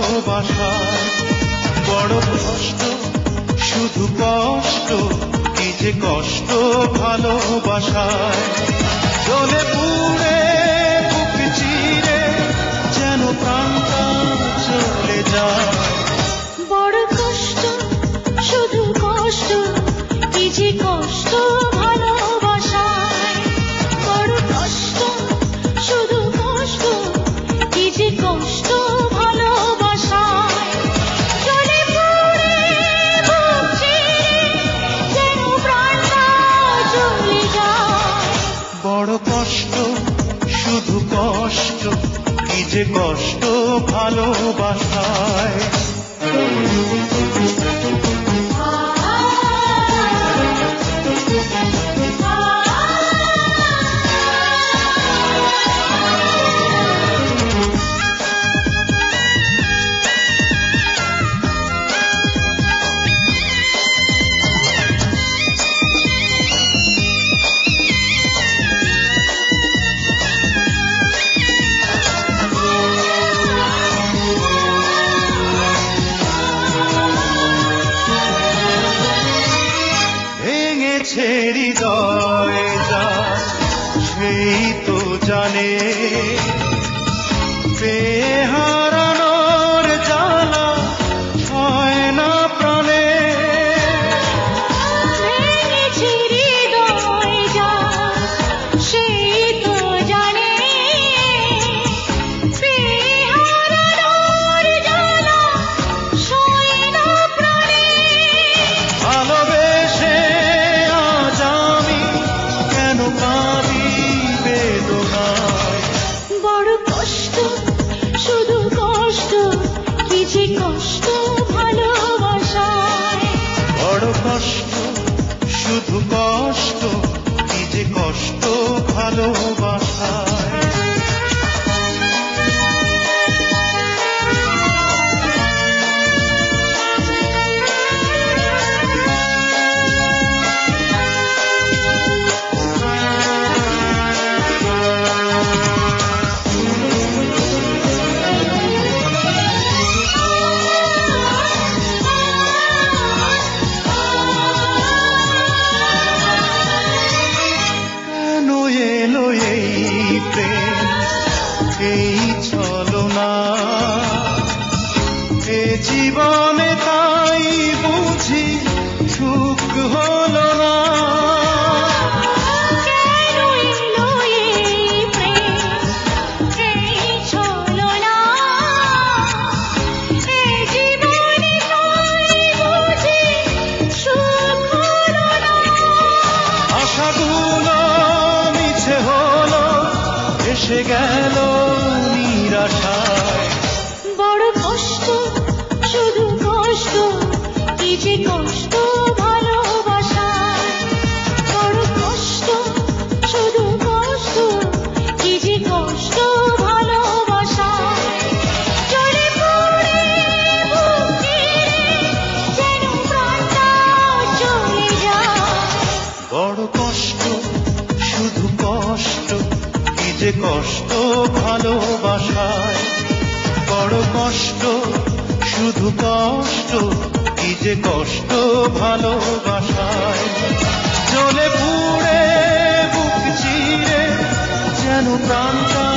ভালোবাসায় বড় কষ্ট, শুধু কষ্ট, কি যে কষ্ট ভালোবাসায়। জ্বলে পুড়ে বুক চিরে যেন প্রাণটা চলে যায়। বড় কষ্ট, শুধু কষ্ট, কি যে কষ্ট ভালোবাসায়। বড় কষ্ট, শুধু কষ্ট, কি যে কষ্ট ভালোবাসায়। জ্বলে পুড়ে বুক চিরে যেন প্রাণটা চলে যায়। বড় কষ্ট, শুধু কষ্ট, কি যে কষ্ট ভালোবাসায়। ভেঙেছে হৃদয় যার, সেই তো জানে পেয়ে হারানোর জ্বালা হয় না প্রাণে। ভেঙেছে হৃদয় যার, সেই তো জানে পেয়ে হারানোর জ্বালা সয় না প্রাণে। ভালোবেসে আজ আমি কেন কাঁদি বেদনায়। বড় কষ্ট, শুধু কষ্ট, কি যে কষ্ট ভালোবাসায়। বড় কষ্ট, শুধু কষ্ট, কি যে কষ্ট ভালোবাসায়। কেন এলো এই প্রেম, এই ছলনা এ জীবনে, তাই বুঝি সুখ হলো না। কেন এলো এই প্রেম, এই ছলনা, এই জীবনে তাই বুঝি সুখ হলো না। আশাগুলো মিছে হলো, এসে গেল নিরাশায়। বড় কষ্ট, শুধু কষ্ট, কি যে কষ্ট ভালোবাসায়। বড় কষ্ট, শুধু কষ্ট, কি যে কষ্ট ভালোবাসায়। জ্বলে পুড়ে বুক চিরে যেন প্রাণটা চলে যায়। বড় কষ্ট, শুধু কষ্ট, কি যে কষ্ট ভালোবাসায়। বড় কষ্ট, শুধু কষ্ট, কি যে কষ্ট ভালোবাসায়। জ্বলে পুড়ে বুক চিরে যেন প্রাণটা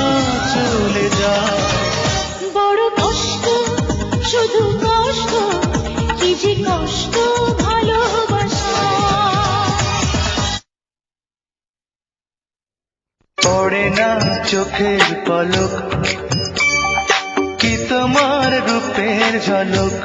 চলে যায়। বড় কষ্ট, শুধু কষ্ট, কি যে কষ্ট ভালোবাসায়। পড়ে না চোখের পলক, কি তোমার রূপের ঝলক।